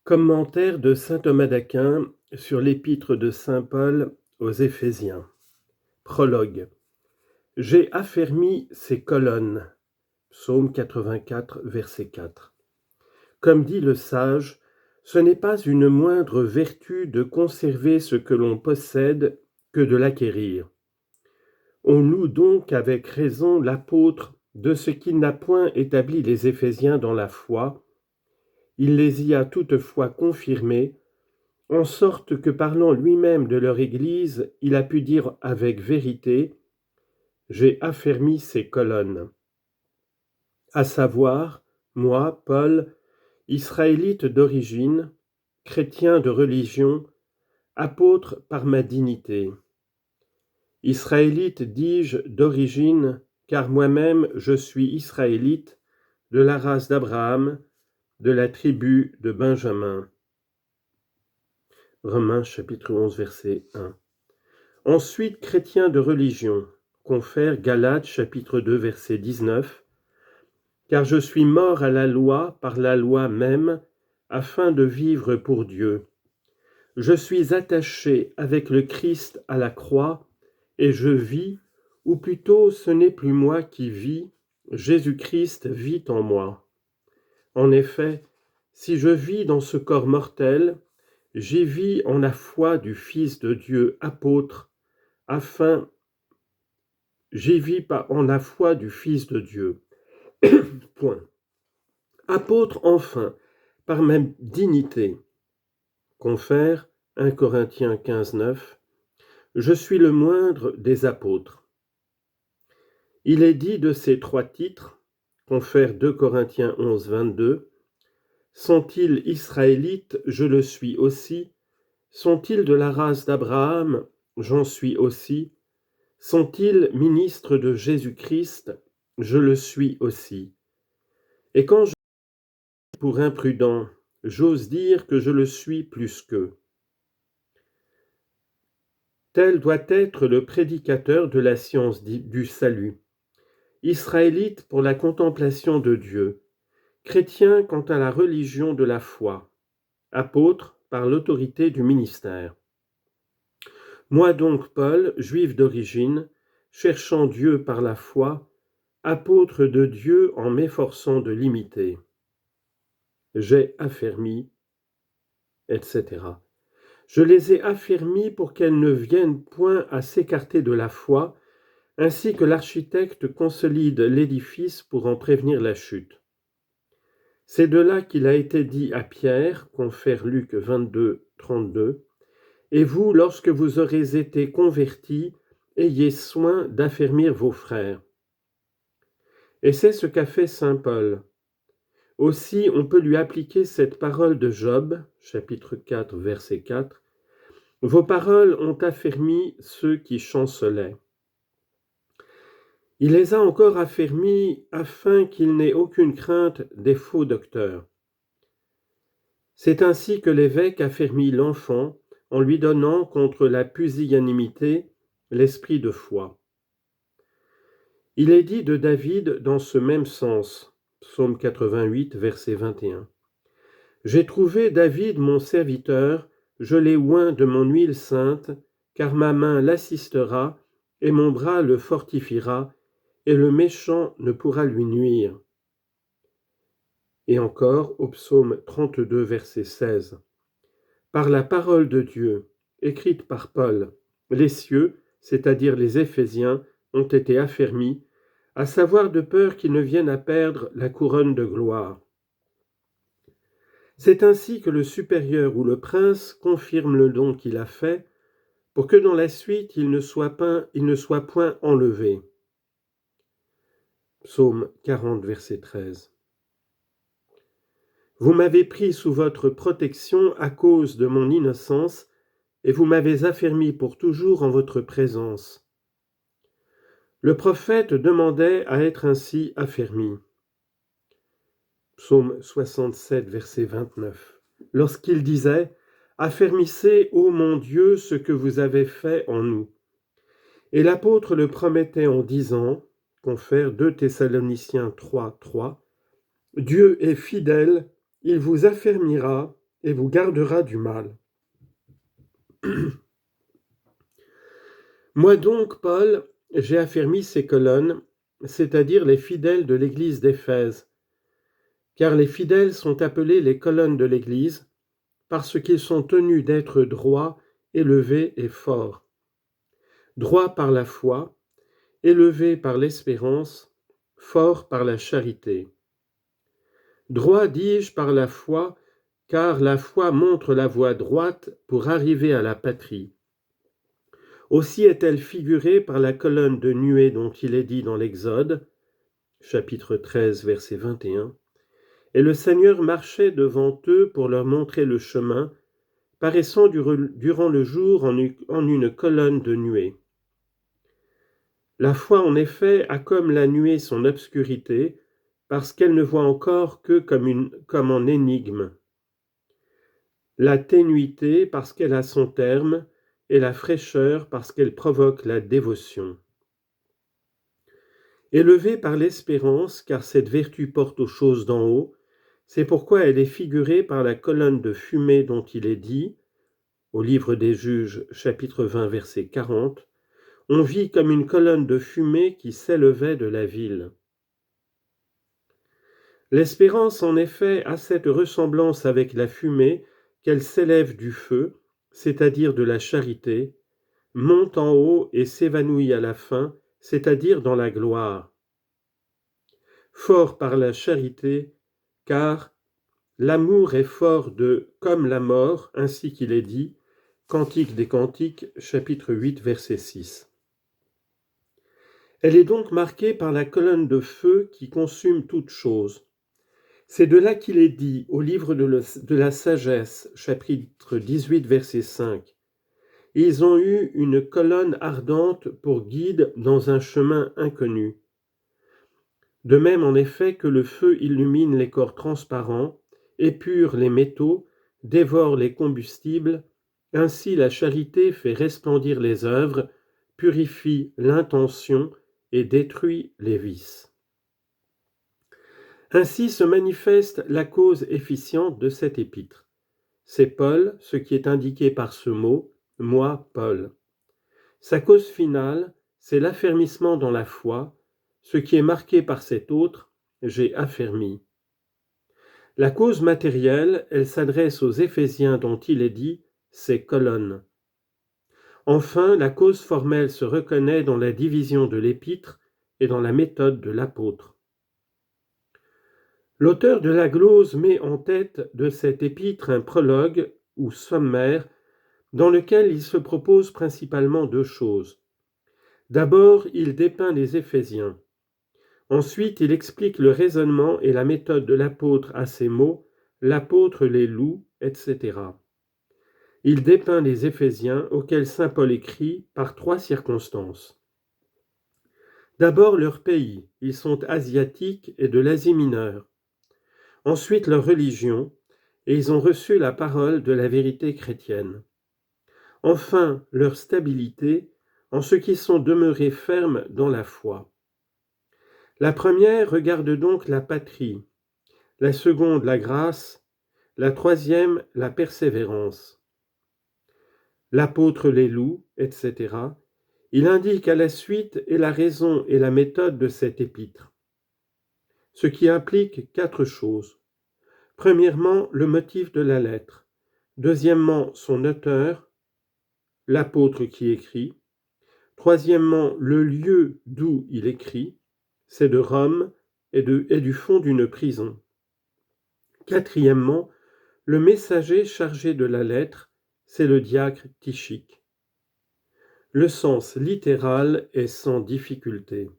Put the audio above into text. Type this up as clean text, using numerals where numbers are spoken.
Commentaire de saint Thomas d'Aquin sur l'épître de saint Paul aux Éphésiens. Prologue. J'ai affermi ces colonnes. Psaume 84, verset 4. Comme dit le sage, ce n'est pas une moindre vertu de conserver ce que l'on possède que de l'acquérir. On loue donc avec raison l'apôtre de ce qu'il n'a point établi les Éphésiens dans la foi. Il les y a toutefois confirmés, en sorte que parlant lui-même de leur Église, il a pu dire avec vérité « J'ai affermi ces colonnes », à savoir, moi, Paul, israélite d'origine, chrétien de religion, apôtre par ma dignité. Israélite, dis-je, d'origine, car moi-même je suis israélite, de la race d'Abraham, de la tribu de Benjamin. Romains chapitre 11, verset 1. Ensuite, chrétien de religion, confère Galates chapitre 2, verset 19. Car je suis mort à la loi par la loi même, afin de vivre pour Dieu. Je suis attaché avec le Christ à la croix, et je vis, ou plutôt ce n'est plus moi qui vis, Jésus-Christ vit en moi. En effet, si je vis dans ce corps mortel, j'y vis en la foi du Fils de Dieu apôtre, j'y vis pas en la foi du Fils de Dieu. Point. Apôtre enfin, par ma dignité. Confère 1 Corinthiens 15, 9. Je suis le moindre des apôtres. Il est dit de ces trois titres, confère 2 Corinthiens 11, 22, sont-ils israélites? Je le suis aussi. Sont-ils de la race d'Abraham? J'en suis aussi. Sont-ils ministres de Jésus-Christ? Je le suis aussi. Et quand je suis pour imprudent, j'ose dire que je le suis plus qu'eux. Tel doit être le prédicateur de la science du salut. Israélite pour la contemplation de Dieu. Chrétien quant à la religion de la foi. Apôtre par l'autorité du ministère. Moi donc, Paul, juif d'origine, cherchant Dieu par la foi, apôtre de Dieu en m'efforçant de l'imiter. J'ai affermi, etc. Je les ai affermis pour qu'elles ne viennent point à s'écarter de la foi, ainsi que l'architecte consolide l'édifice pour en prévenir la chute. C'est de là qu'il a été dit à Pierre, confère Luc 22, 32, « Et vous, lorsque vous aurez été convertis, ayez soin d'affermir vos frères. » Et c'est ce qu'a fait saint Paul. Aussi, on peut lui appliquer cette parole de Job, chapitre 4, verset 4, « Vos paroles ont affermi ceux qui chancelaient. » Il les a encore affermis afin qu'il n'ait aucune crainte des faux docteurs. C'est ainsi que l'évêque affermit l'enfant en lui donnant contre la pusillanimité l'esprit de foi. Il est dit de David dans ce même sens, psaume 88, verset 21. « J'ai trouvé David mon serviteur, je l'ai oint de mon huile sainte, car ma main l'assistera et mon bras le fortifiera, et le méchant ne pourra lui nuire. » Et encore au psaume 32, verset 16. « Par la parole de Dieu, écrite par Paul, les cieux, c'est-à-dire les Éphésiens, ont été affermis, à savoir de peur qu'ils ne viennent à perdre la couronne de gloire. » C'est ainsi que le supérieur ou le prince confirme le don qu'il a fait, pour que dans la suite il ne soit point enlevé. Psaume 40, verset 13. Vous m'avez pris sous votre protection à cause de mon innocence, et vous m'avez affermi pour toujours en votre présence. Le prophète demandait à être ainsi affermi. Psaume 67, verset 29. Lorsqu'il disait « Affermissez, ô mon Dieu, ce que vous avez fait en nous. » Et l'apôtre le promettait en disant, confère 2 Thessaloniciens 3, 3, « Dieu est fidèle, il vous affermira et vous gardera du mal. Moi donc, Paul, j'ai affermi ces colonnes, c'est-à-dire les fidèles de l'église d'Éphèse, car les fidèles sont appelés les colonnes de l'église, parce qu'ils sont tenus d'être droits, élevés et forts. Droits par la foi, élevés par l'espérance, forts par la charité. Droit, dis-je, par la foi, car la foi montre la voie droite pour arriver à la patrie. Aussi est-elle figurée par la colonne de nuée dont il est dit dans l'Exode, chapitre 13, verset 21, « Et le Seigneur marchait devant eux pour leur montrer le chemin, paraissant durant le jour en une colonne de nuée. » La foi, en effet, a comme la nuée son obscurité, parce qu'elle ne voit encore que comme en énigme. La ténuité, parce qu'elle a son terme, et la fraîcheur, parce qu'elle provoque la dévotion. Élevée par l'espérance, car cette vertu porte aux choses d'en haut, c'est pourquoi elle est figurée par la colonne de fumée dont il est dit, au livre des Juges, chapitre 20, verset 40, « On vit comme une colonne de fumée qui s'élevait de la ville. » L'espérance, en effet, a cette ressemblance avec la fumée qu'elle s'élève du feu, c'est-à-dire de la charité, monte en haut et s'évanouit à la fin, c'est-à-dire dans la gloire. Fort par la charité, car l'amour est fort comme la mort, ainsi qu'il est dit, Cantique des Cantiques, chapitre 8, verset 6. Elle est donc marquée par la colonne de feu qui consume toute chose. C'est de là qu'il est dit au livre de la sagesse, chapitre 18, verset 5. Ils ont eu une colonne ardente pour guide dans un chemin inconnu. De même, en effet, que le feu illumine les corps transparents, épure les métaux, dévore les combustibles, ainsi la charité fait resplendir les œuvres, purifie l'intention et détruit les vices. Ainsi se manifeste la cause efficiente de cet épître. C'est Paul, ce qui est indiqué par ce mot, moi, Paul. Sa cause finale, c'est l'affermissement dans la foi, ce qui est marqué par cet autre, j'ai affermi. La cause matérielle, elle s'adresse aux Éphésiens dont il est dit, c'est colonne. Enfin, la cause formelle se reconnaît dans la division de l'épître et dans la méthode de l'apôtre. L'auteur de la glose met en tête de cet épître un prologue ou sommaire dans lequel il se propose principalement deux choses. D'abord, il dépeint les Éphésiens. Ensuite, il explique le raisonnement et la méthode de l'apôtre à ces mots, l'apôtre les loue, etc. Il dépeint les Éphésiens auxquels saint Paul écrit par trois circonstances. D'abord leur pays, ils sont asiatiques et de l'Asie mineure. Ensuite leur religion, et ils ont reçu la parole de la vérité chrétienne. Enfin leur stabilité, en ce qu'ils sont demeurés fermes dans la foi. La première regarde donc la patrie, la seconde la grâce, la troisième la persévérance. L'apôtre les loue, etc. Il indique à la suite et la raison et la méthode de cet épître, ce qui implique quatre choses. Premièrement, le motif de la lettre. Deuxièmement, son auteur, l'apôtre qui écrit. Troisièmement, le lieu d'où il écrit, c'est de Rome et du fond d'une prison. Quatrièmement, le messager chargé de la lettre, c'est le diacre Tychique. Le sens littéral est sans difficulté.